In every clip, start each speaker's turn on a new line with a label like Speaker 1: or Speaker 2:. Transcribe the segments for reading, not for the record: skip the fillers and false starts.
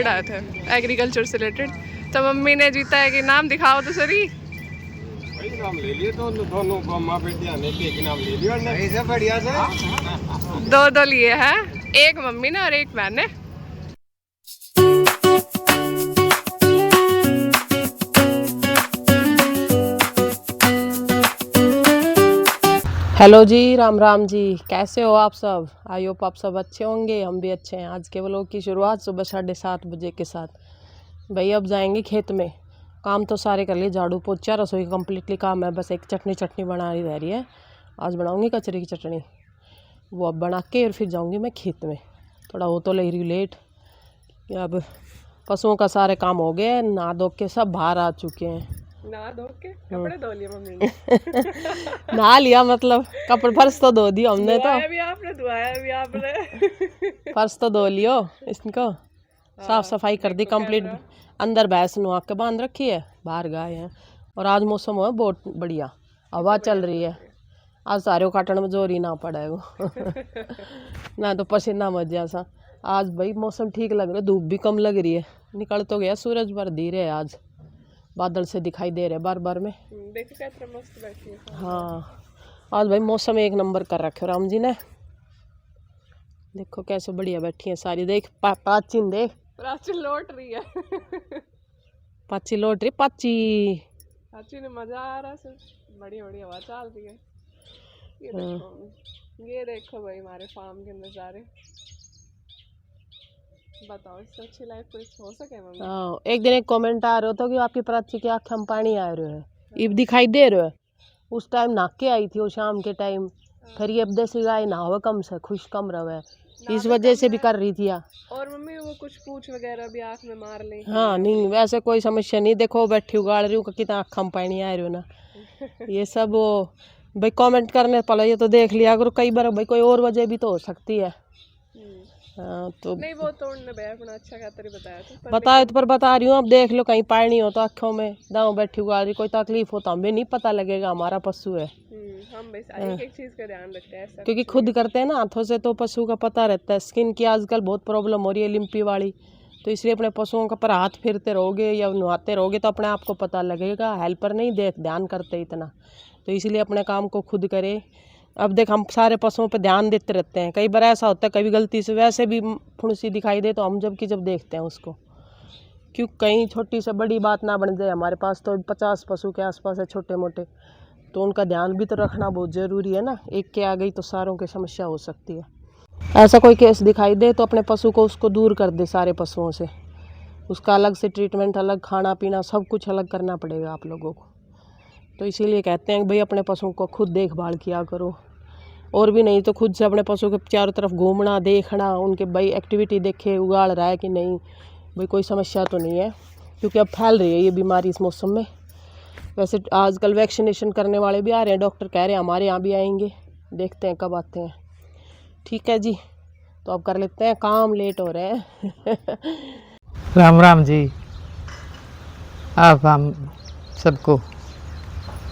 Speaker 1: आए थे एग्रीकल्चर से रिलेटेड, तो मम्मी ने जीता है कि नाम दिखाओ तो सही।
Speaker 2: नाम ले लिए तो दोनों माँ बेटियां ने एक नाम ले लिया ऐसे बढ़िया से।
Speaker 1: दो दो लिए हैं, एक मम्मी ने और एक मैंने। हेलो जी, राम राम जी, कैसे हो आप सब? आई होप आप सब अच्छे होंगे, हम भी अच्छे हैं। आज के व्लॉग की शुरुआत सुबह 7:30 बजे के साथ। भाई अब जाएंगे खेत में। काम तो सारे कर लिए, झाड़ू पोछा रसोई कम्प्लीटली काम है, बस एक चटनी बनानी रह रही है। आज बनाऊंगी कचरे की चटनी, वो अब बना के और फिर जाऊंगी मैं खेत में। थोड़ा हो तो ले रही लेट। अब पशुओं का सारे काम हो गए, नहा धो के सब बाहर आ चुके हैं। नहा धो के कपड़े धो लिए मम्मी ने। नहा लिया मतलब कपड़े, फर्श तो धो दिया हमने, तो भी आपने धुआया भी आपने। फर्श तो धो लियो, इसको साफ सफाई कर दी कंप्लीट। अंदर भैंस नुआ के बांध रखी है, बाहर गाय है। और आज मौसम है बहुत बढ़िया, हवा चल रही है। आज सारे काटने में जोर ही ना पड़ा है वो। ना तो पसीना मजा सा। आज भाई मौसम ठीक लग रहा है, धूप भी कम लग रही है। निकल तो गया सूरज पर धीरे है, आज बादल से दिखाई दे रहे बार बार में। देखो कैसे मस्त बैठी है। हाँ आज भाई मौसम एक नंबर कर रखे राम जी ने। देखो कैसे बढ़िया बैठी है सारी। देख प्राचीन, देख प्राची लौट रही है। पाची लौट रही, पाची ने मजा आ रहा है, बड़ी बड़ी हवा चल रही है। ये देखो भाई हमारे फार्म के नज़ारे। बताओ इससे अच्छी लाइफ कुछ हो सके मम्मी? हाँ, एक दिन एक कमेंट आ रहा था कि आपकी प्राची की आँख में पानी आ रहा है। इब दिखाई दे रहा है। उस टाइम नहा के आई थी वो शाम के टाइम। फिर ये अब देसी गाय नहावे कम से खुश कम रहे, इस वजह से भी कर रही थी। और मम्मी वो कुछ पूछ वगैरह भी आँख में मार ले? हाँ नहीं, वैसे कोई समस्या नहीं। देखो बैठी उगाड़ रही हूँ, कितना आँख में पानी आ रही हो ना। ये सब वो भाई कमेंट करने पड़ा, ये तो देख लिया अगर कई बार भाई कोई और वजह भी तो हो सकती है। हाँ तो नहीं, वो तो अपना अच्छा खातिर बताया था, बताया तो पर बता रही हूँ। अब देख लो कहीं पानी हो तो आँखों में दाव बैठी उगा रही, कोई तकलीफ हो तो हमें नहीं पता लगेगा, हमारा पशु है। हम बस एक चीज़ का ध्यान रखते हैं ऐसा, क्योंकि खुद करते हैं ना हाथों से तो पशु का पता रहता है। स्किन की आजकल बहुत प्रॉब्लम हो रही है, लिम्पी वाली, तो इसलिए अपने पशुओं का पर हाथ फिरते रहोगे या नहाते रहोगे तो अपने आप को पता लगेगा। हेल्पर नहीं ध्यान करते इतना, तो इसलिए अपने काम को खुद करे। अब देख हम सारे पशुओं पर ध्यान देते रहते हैं, कई बार ऐसा होता है कभी गलती से वैसे भी फुंसी दिखाई दे तो हम जब देखते हैं उसको, क्यों कहीं छोटी से बड़ी बात ना बन जाए। हमारे पास तो 50 पशु के आसपास है छोटे मोटे, तो उनका ध्यान भी तो रखना बहुत ज़रूरी है ना। एक के आ गई तो सारों की समस्या हो सकती है। ऐसा कोई केस दिखाई दे तो अपने पशु को उसको दूर कर दे सारे पशुओं से। उसका अलग से ट्रीटमेंट, अलग खाना पीना सब कुछ अलग करना पड़ेगा आप लोगों को। तो इसीलिए कहते हैं कि भाई अपने पशुओं को खुद देखभाल किया करो, और भी नहीं तो खुद से अपने पशु के चारों तरफ घूमना, देखना, उनके भाई एक्टिविटी देखे, उगाड़ रहा है कि नहीं, भाई कोई समस्या तो नहीं है। क्योंकि अब फैल रही है ये बीमारी इस मौसम में। वैसे आजकल वैक्सीनेशन करने वाले भी आ रहे हैं, डॉक्टर कह रहे हैं हमारे यहाँ भी आएंगे, देखते हैं कब आते हैं। ठीक है जी, तो अब कर लेते हैं काम, लेट हो रहे हैं।
Speaker 3: राम राम जी, आप हम सबको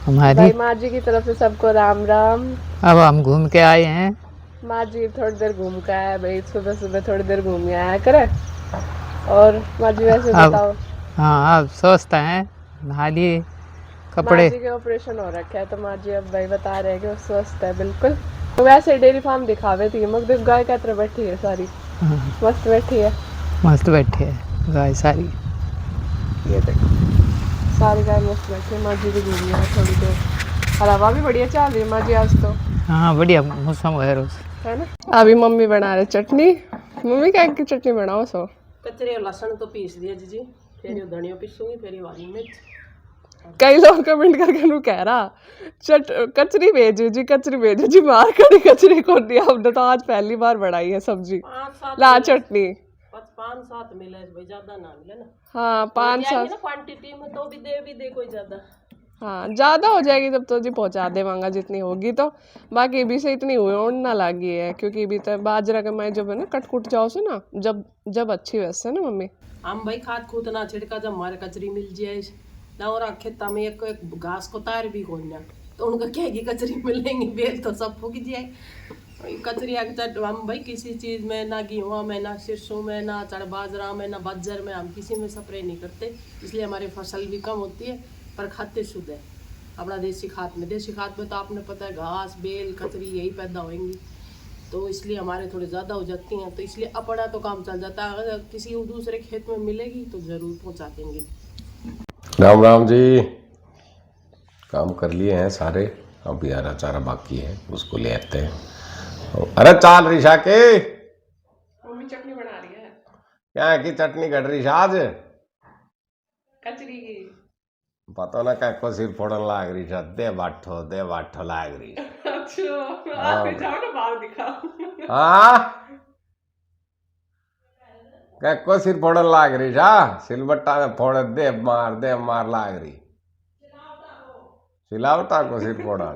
Speaker 3: हमारी
Speaker 1: माँ जी की तरफ से सबको राम राम।
Speaker 3: अब हम घूम के आए हैं।
Speaker 1: माँ जी थोड़ी देर घूम के आया भाई, सुबह सुबह थोड़ी देर घूम आया करे। और माँ जी वैसे बताओ?
Speaker 3: हाँ अब स्वस्थ हैं, नहा लिए, कपड़े।
Speaker 1: माँ जी के ऑपरेशन हो रखा है तो माँ जी अब भाई बता रहे हैं कि वो स्वस्थ है बिल्कुल। तो वैसे डेयरी फार्म दिखावे थी मगर गाय क्या तरह बैठी है सारी। मस्त बैठी है,
Speaker 3: मस्त बैठी है गाय सारी।
Speaker 1: ये देखो सारी गाय मस्त बैठी है। माँ जी भी घूमी है थोड़ी देर, और हवा भी बढ़िया चल रही है माँ जी आज तो।
Speaker 3: हाँ बढ़िया मौसम है रोज, है ना।
Speaker 1: अभी मम्मी बना रहे चटनी। मम्मी क्या की चटनी बनाओ? सो कचरे लहसुन तो पीस दिया जी, फिर धनिया पीसूंगी, फिर वाली मिर्च। कई लोग कमेंट करके नु कह रहा कचरी भेजो जी, कचरी भेजो जी। मार कड़ी कचरी को दिया हमने तो आज पहली बार बनाई है सब्जी ला चटनी। 5-7 मिले भाई, ज्यादा ना मिले ना। हाँ 5-7 क्वांटिटी में तो भी दे कोई ज्यादा। हाँ ज़्यादा हो जाएगी तब तो जी पहुँचा देवांगा जितनी होगी तो। बाकी भी से इतनी होड़ ना लगी है, क्योंकि भी तो बाजरा के मैं जब है ना कटकुट जाओ से ना, जब अच्छी वैसे ना मम्मी हम भाई खाद खूद ना छिड़का, जब हमारे कचरी मिल जाए ना। और खेता में एक घास को तार भी खोलना तो उनका कहेगी कचरी मिलेंगी, बेल तो सब फूक जाए। कचरी हम भाई किसी चीज़ में ना गेहूँ में ना सरसों में ना चढ़ बाजरा में ना बज्जर में हम किसी में स्प्रे नहीं करते, इसलिए हमारी फसल भी कम होती है पर खाते शुद्ध है अपना देसी खाद में। देसी खाद में तो आपने पता है घास बेल कचरी यही पैदा होंगी, तो इसलिए हमारे थोड़े ज़्यादा हो जाती हैं, तो इसलिए अपना तो काम चल जाता है। अगर किसी दूसरे खेत में मिलेगी तो ज़रूर पहुँचा देंगे।
Speaker 2: राम राम जी, काम कर लिए हैं सारे, अब यारा चारा बाकी है उसको ले आते हैं। अरे चाल रिशा के
Speaker 1: मम्मी चटनी बना रही है।
Speaker 2: क्या की चटनी कट रही आज?
Speaker 1: कचरी की।
Speaker 2: पता ना क्या को सिर फोड़न लाग रही था, दे बाठो लाग रही।
Speaker 1: अच्छा आप जाओ ना बाहर दिखाओ।
Speaker 2: हाँ क्या को सिर फोड़न लाग रही था, सिलबट्टा में फोड़ दे मार लाग रही। सिलावटा को सिर फोड़ा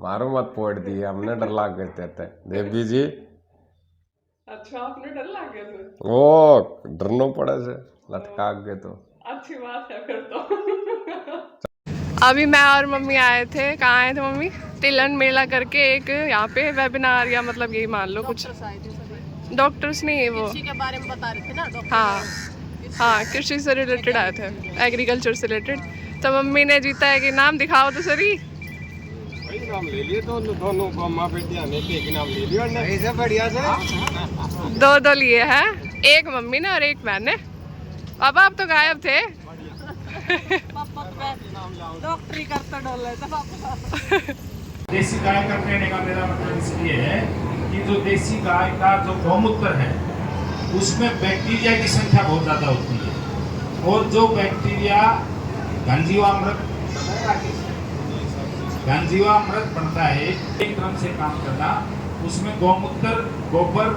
Speaker 2: मारो मत फोड़ दिए, हमने डर लाग गए थे देवी जी।
Speaker 1: अच्छा आपने डर लग गया फिर?
Speaker 2: ओ डरनो पड़े से लटका गए तो
Speaker 1: अच्छी बात है फिर तो। अभी मैं और मम्मी आए थे, कहाँ आए थे मम्मी? तिलन मेला करके एक यहाँ पे वेबिनार या मतलब यही मान लो कुछ डॉक्टर्स नहीं वो कृषि के बारे में बता रहे थे ना डॉक्टर। हाँ कृषि से रिलेटेड आए थे, एग्रीकल्चर से रिलेटेड। तो मम्मी ने जीता है कि नाम दिखाओ तो सरी।
Speaker 2: भाई नाम ले लिए तो दोनों माँ बेटियां ने एक नाम ले लिया ने ऐसे बढ़िया से
Speaker 1: दो लिए हैं, एक मम्मी ने और एक मैंने। पापा आप तो गायब थे। डॉक्टरी करता डोले था पापा।
Speaker 4: देसी गाय का कहने का मेरा मतलब इसलिए है कि जो देसी गाय का जो गौमूत्र है उसमें बैक्टीरिया की संख्या बहुत ज़्यादा होती है, और जो बैक्टीरिया घनजीवामृत बनता है एक क्रम से काम करना, उसमें गौमूत्र गोबर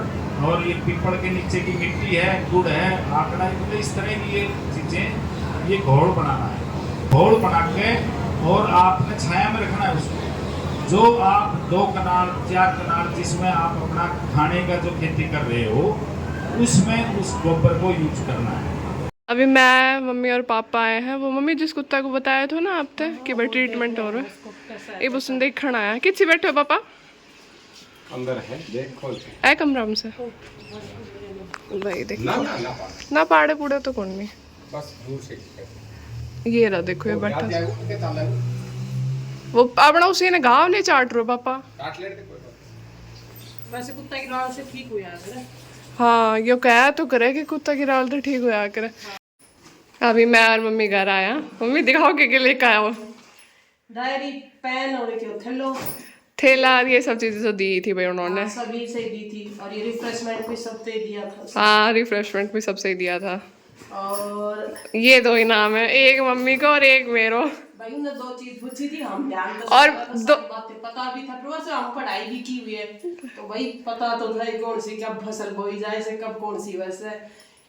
Speaker 4: और ये पीपल के नीचे की मिट्टी है, गुड़ है, आंकड़ा, तो इस तरह की ये चीज़ें, ये घोल बनाना है। घोल बना के और आपने छाया में रखना है उसको। जो आप 2 कनाल 4 कनाल जिसमें आप अपना खाने का जो खेती कर रहे हो उसमें उस गोबर को यूज करना है।
Speaker 1: अभी मैं मम्मी और पापा आए हैं, वो मम्मी जिस कुत्ता को बताया था ना आप तक कि भाई ट्रीटमेंट हो रहा है, ये उसने देखना आया। किसी बैठे हो पापा?
Speaker 2: अंदर है देख खोल
Speaker 1: है कमरा में से भाई देख ना पाड़े पूड़े तो कौन नहीं,
Speaker 2: बस दूर से
Speaker 1: ये रहा देखो ये बैठा वो अपना उसी ने घाव नहीं चाट रहा पापा।
Speaker 2: काट लेते कोई बात।
Speaker 1: वैसे कुत्ता की राल से ठीक हुआ है। हाँ यो कह तो करे कि कुत्ता की राल तो ठीक हुआ करे। अभी मैं और मम्मी घर आया, मम्मी दिखाओ के लेकर आया वो डायरी पेन और थैला ये सब चीजें तो दी थी भाई उन्होंने, सभी से दी थी। और ये रिफ्रेशमेंट भी सबसे दिया था। हाँ रिफ्रेशमेंट भी सबसे ही दिया था। और ये 2 इनाम है, एक मम्मी को और एक मेरो। भाई उन्होंने 2 चीज पूछी थी, हम ध्यान और 2 बातें पता भी था, प्लस हम पढ़ाई भी की हुई है, तो भाई पता तो था कौन सी कब फसल बोई जाए से कब कौन सी वैसे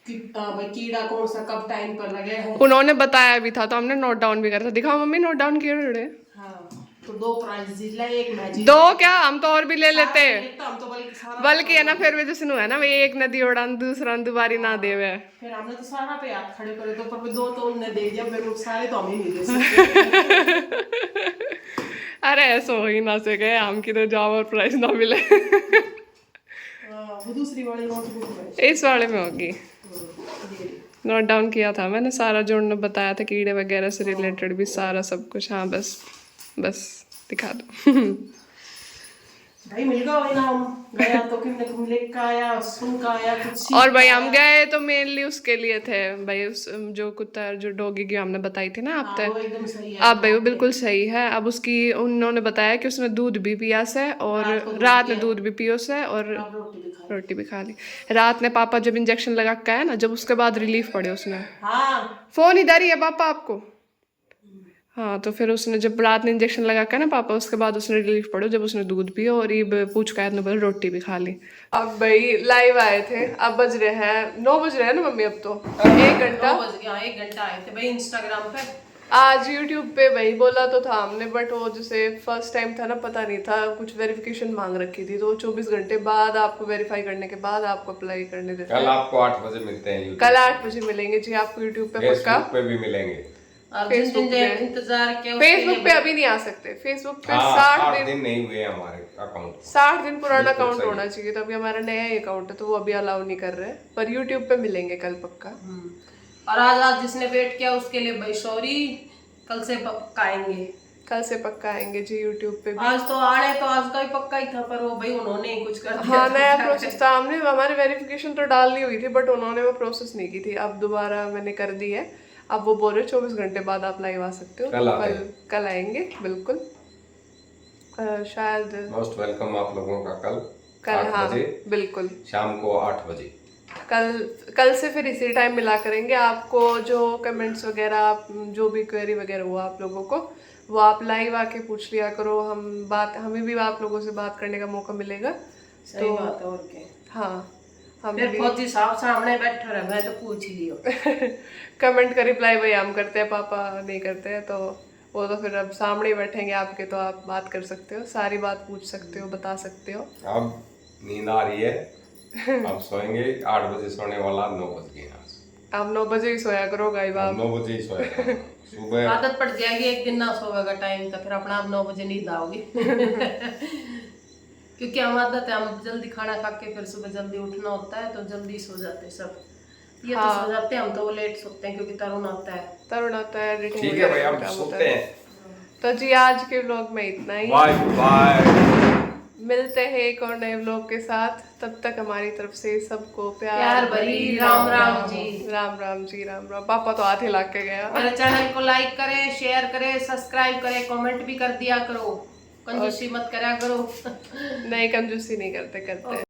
Speaker 1: कि भाई कीड़ा कौन सा कब टाइम पर लगे है। उन्होंने बताया भी था तो हमने नोट डाउन भी करा था। दिखाओ मम्मी नोट डाउन किए हुए। हाँ तो 2 प्राइज जीत ले, एक मैच 2 क्या हम तो और भी ले लेते हैं, हम तो बल्कि है ना फिर भी जिसने है ना वे एक नदी उड़ान दूसरा दुबारी ना देवे, फिर हमने तो सारा पे हाथ खड़े करे तो पर 2 तो उन्होंने दे दिया, फिर सारे तो हम ही नहीं दे सकते। अरे ऐसा हो ही ना सके हम की तो जाओ और प्राइज ना मिले। वो दूसरी वाली नोटबुक में इस वाले में होगी, नोट डाउन किया था मैंने सारा जो उन्होंने बताया था कीड़े वगैरह से रिलेटेड भी सारा सब कुछ। हाँ बस दिखा दो। भाई मिल गया इनाम, गया तो कितने लेकर आया, सुन का आया कुछ। और भाई हम गए तो मेनली उसके लिए थे भाई, उस जो कुत्ता जो डॉगी की हमने बताई थी ना आप तक, एकदम सही है। अब भाई वो बिल्कुल सही है। अब उसकी उन्होंने बताया कि उसने दूध भी पिया से और रात में दूध भी पियो से और रोटी भी खा ली। रात में पापा जब इंजेक्शन लगा के आया ना, जब उसके बाद रिलीफ पड़े उसने। फोन इधर ही है पापा आपको। हाँ तो फिर उसने जब रात में इंजेक्शन लगा के ना पापा, उसके बाद उसने रिलीफ पड़ो जब उसने दूध पिया और ये पूछ कर बोले रोटी भी खा ली। अब भाई लाइव आए थे, अब बज रहे हैं 9 बज रहे हैं ना मम्मी, अब तो 1 घंटा बज गया। 1 घंटा आए थे भाई इंस्टाग्राम पे, आज यूट्यूब पे भाई बोला तो था हमने, बट वो जैसे फर्स्ट टाइम था ना पता नहीं था, कुछ वेरिफिकेशन मांग रखी थी तो 24 घंटे बाद आपको वेरीफाई करने के बाद आपको अप्लाई करने देते हैं।
Speaker 2: कल आपको 8 बजे मिलते हैं,
Speaker 1: कल 8 बजे मिलेंगे जी आपको यूट्यूब पे, पक्का
Speaker 2: पे भी मिलेंगे।
Speaker 1: फेसबुक पे इंतजार किया,
Speaker 5: फेसबुक पे अभी नहीं आ सकते। फेसबुक पे 60 दिन
Speaker 2: नहीं हुए हमारे अकाउंट,
Speaker 5: 60 दिन पुराना अकाउंट होना चाहिए। तो अभी हमारा नया ही अकाउंट है तो वो अभी अलाउ नहीं कर रहे हैं, पर यूट्यूब पे मिलेंगे कल पक्का।
Speaker 1: और आज जिसने वेट किया उसके लिए भाई सॉरी, कल से पक्का आएंगे।
Speaker 5: कल से पक्का आएंगे जी यूट्यूब पे भी।
Speaker 1: आज तो आड़े तो आज का ही पक्का ही था, पर वो भाई उन्होंने ही कुछ कर दिया।
Speaker 5: हाँ, नया प्रोसेस था। हमने हमारी वेरिफिकेशन तो डालनी हुई थी, बट उन्होंने वो प्रोसेस नहीं की थी। अब दोबारा मैंने कर दी है। अब वो बोल रहे 24 घंटे बाद आप लाइव आ सकते हो। कल आएंगे बिल्कुल। शायद
Speaker 2: मोस्ट वेलकम आप लोगों का कल 8
Speaker 5: हाँ
Speaker 2: बजे,
Speaker 5: बिल्कुल
Speaker 2: शाम को 8 बजे।
Speaker 5: कल से फिर इसी टाइम मिला करेंगे। आपको जो कमेंट्स वगैरह, आप जो भी क्वेरी वगैरह हुआ आप लोगों को, वो आप लाइव आके पूछ लिया करो। हमें भी आप लोगों से बात करने का मौका मिलेगा।
Speaker 1: सही बात है। और क्या,
Speaker 5: हाँ, हम
Speaker 1: फिर फौजी साहब सामने बैठे रहे, मैं तो पूछ ही लियो।
Speaker 5: कमेंट का रिप्लाई भाई हम करते हैं, पापा नहीं करते हैं। तो वो तो फिर अब सामने ही बैठेंगे आपके, तो आप बात कर सकते हो, सारी बात पूछ सकते हो, बता सकते हो।
Speaker 2: अब नींद आ रही है, अब सोएंगे। 8 बजे सोने वाला, 9 बज गए आज।
Speaker 5: आप 9 बजे ही सोया करो गाई बाप।
Speaker 2: 9 बजे ही सोएगा। सुबह
Speaker 1: आदत पड़ जाएगी, एक दिन ना सोएगा टाइम तो फिर अपना आप 9 बजे नींद आओगी। क्योंकि हम आदत है, हम जल्दी खाना खा के फिर सुबह जल्दी उठना होता है, तो जल्दी सो जाते हैं सब। ये तो सो जाते हैं, हम तो वो लेट सोते हैं क्योंकि तरुण आता है एडिटिंग।
Speaker 2: ठीक है भाई, हम सोते हैं।
Speaker 5: तो जी आज के व्लॉग में इतना ही।
Speaker 2: Bye bye.
Speaker 5: मिलते हैं एक और नए व्लॉग के साथ। तब तक हमारी तरफ से सबको
Speaker 1: प्यार भरी राम राम जी।
Speaker 5: राम राम जी, राम राम। पापा तो हाथ हिला के गया।
Speaker 1: मेरे चैनल को लाइक करे, शेयर करे, सब्सक्राइब करे, कमेंट भी कर दिया करो। कंजूसी मत करा करो।
Speaker 5: नहीं, कंजूसी नहीं करते।